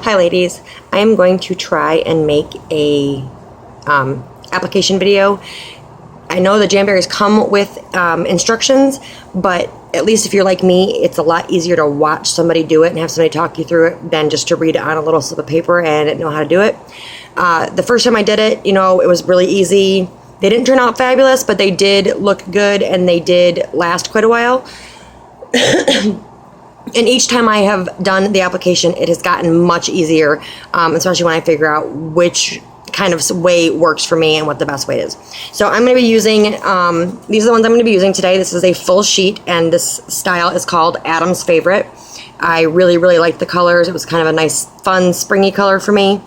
Hi ladies, I am going to try and make a application video. I know the Jamberries come with instructions, but at least if you're like me, it's a lot easier to watch somebody do it and have somebody talk you through it than just to read it on a little slip of paper and know how to do it. The first time I did it, it was really easy. They didn't turn out fabulous, but they did look good and they did last quite a while. And each time I have done the application, it has gotten much easier, especially when I figure out which kind of way works for me and what the best way is. So I'm going to be using, these are the ones I'm going to be using today. This is a full sheet, and this style is called Adam's Favorite. I really, really like the colors. It was kind of a nice, fun, springy color for me.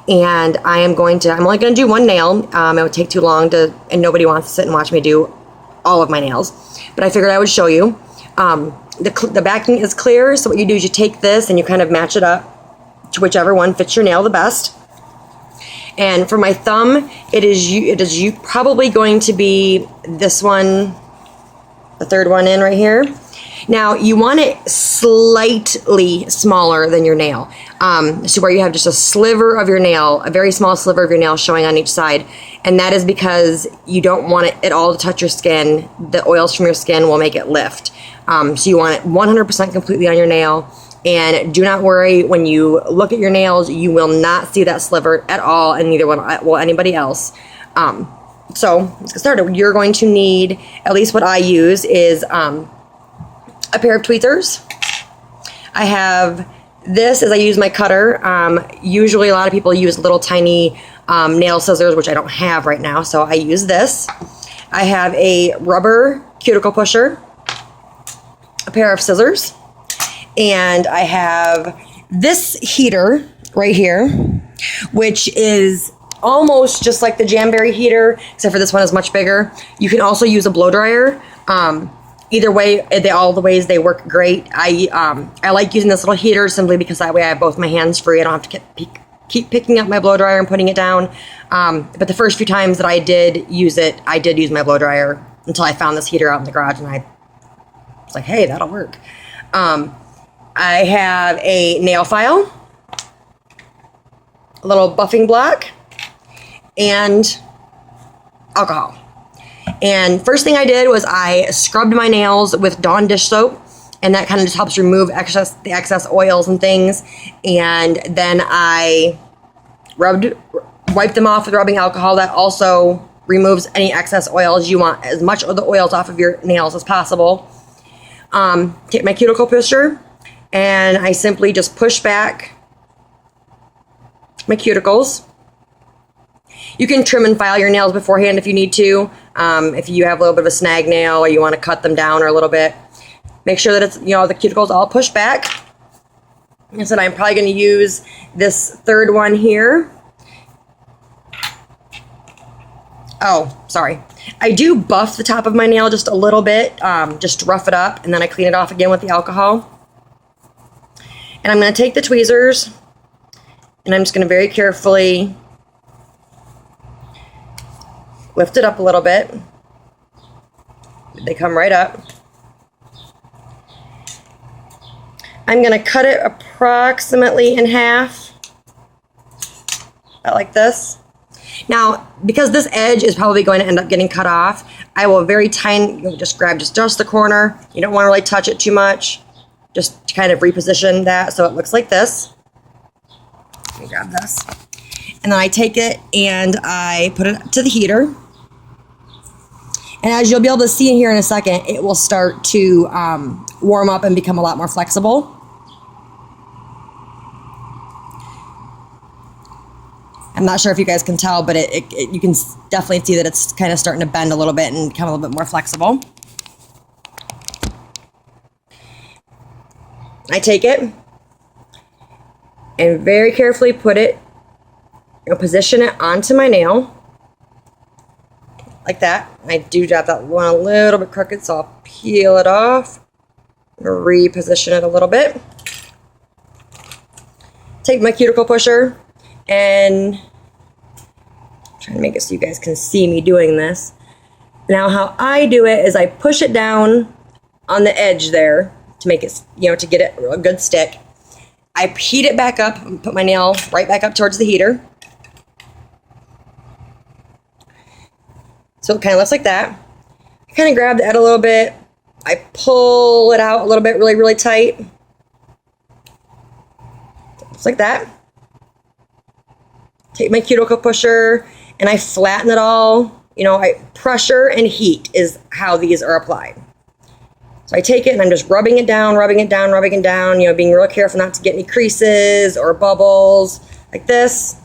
And I'm only going to do one nail. It would take too long and nobody wants to sit and watch me do all of my nails. But I figured I would show you. The backing is clear, so what you do is you take this and you kind of match it up to whichever one fits your nail the best. And for my thumb, it is probably going to be this one, the third one in right here. Now you want it slightly smaller than your nail, so where you have just a sliver of your nail, a very small sliver of your nail showing on each side, and that is because you don't want it at all to touch your skin. The oils from your skin will make it lift. So you want it 100% completely on your nail, and do not worry, when you look at your nails, you will not see that sliver at all, and neither will anybody else. So let's get started. You're going to need, at least what I use is a pair of tweezers. I have this as I use my cutter. Usually a lot of people use little tiny nail scissors, which I don't have right now, so I use this. I have a rubber cuticle pusher, a pair of scissors, and I have this heater right here, which is almost just like the Jamberry heater, except for this one is much bigger. You can also use a blow dryer. Either way, all the ways they work great. I like using this little heater simply because that way I have both my hands free. I don't have to keep picking up my blow dryer and putting it down. But the first few times that I did use it, I did use my blow dryer until I found this heater out in the garage, and I was like, hey, that'll work. I have a nail file, a little buffing block, and alcohol. And first thing I did was I scrubbed my nails with Dawn dish soap, and that kind of just helps remove the excess oils and things. And then I wiped them off with rubbing alcohol. That also removes any excess oils. You want as much of the oils off of your nails as possible. Take my cuticle pusher, and I simply just push back my cuticles. You can trim and file your nails beforehand if you need to. If you have a little bit of a snag nail or you want to cut them down or a little bit, make sure that it's, the cuticles all pushed back. And so I'm probably going to use this third one here. Oh, sorry. I do buff the top of my nail just a little bit, just to rough it up, and then I clean it off again with the alcohol. And I'm going to take the tweezers, and I'm just going to very carefully lift it up a little bit. They come right up. I'm going to cut it approximately in half, about like this. Now, because this edge is probably going to end up getting cut off, I will just grab just the corner. You don't want to really touch it too much. Just to kind of reposition that so it looks like this. Let me grab this. And then I take it and I put it to the heater. And as you'll be able to see in here in a second, it will start to warm up and become a lot more flexible. I'm not sure if you guys can tell, but you can definitely see that it's kind of starting to bend a little bit and become a little bit more flexible. I take it and very carefully position it onto my nail. Like that. I do have that one a little bit crooked, so I'll peel it off, reposition it a little bit. Take my cuticle pusher and try to make it so you guys can see me doing this. Now, how I do it is I push it down on the edge there to make it, to get it a good stick. I heat it back up and put my nail right back up towards the heater. So it kind of looks like that. I kind of grab the edge a little bit. I pull it out a little bit really, really tight. Just like that. Take my cuticle pusher and I flatten it all. You know, I pressure and heat is how these are applied. So I take it and I'm just rubbing it down, rubbing it down, rubbing it down, you know, being real careful not to get any creases or bubbles like this.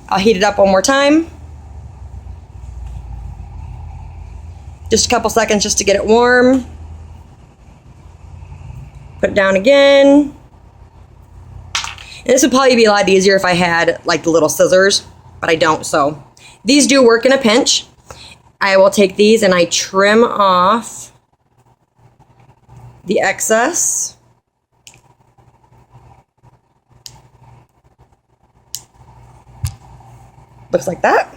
I'll heat it up one more time. Just a couple seconds just to get it warm. Put it down again. And this would probably be a lot easier if I had like the little scissors, but I don't, so. These do work in a pinch. I will take these and I trim off the excess. Looks like that.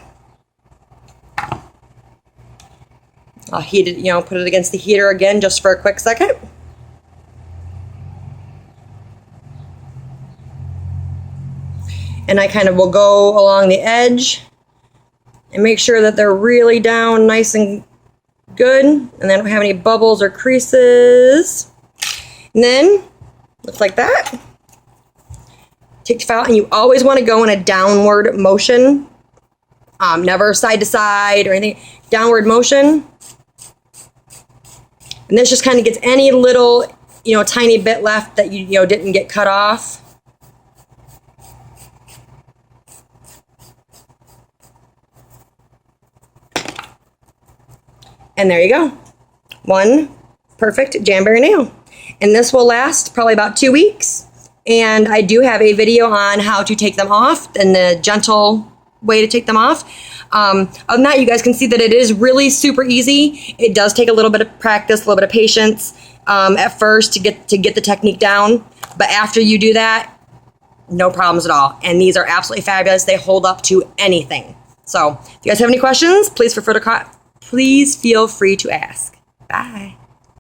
I'll heat it, you know, put it against the heater again just for a quick second. And I kind of will go along the edge and make sure that they're really down nice and good, and they don't have any bubbles or creases. And then, looks like that. Take the file, and you always want to go in a downward motion, never side to side or anything. Downward motion. And this just kind of gets any little, you know, tiny bit left that you know didn't get cut off. And there you go. One perfect Jamberry nail. And this will last probably about 2 weeks. And I do have a video on how to take them off and the gentle way to take them off. Other than that, you guys can see that it is really super easy. It does take a little bit of practice, a little bit of patience at first to get the technique down. But after you do that, no problems at all. And these are absolutely fabulous. They hold up to anything. So if you guys have any questions, please feel free to ask. Bye.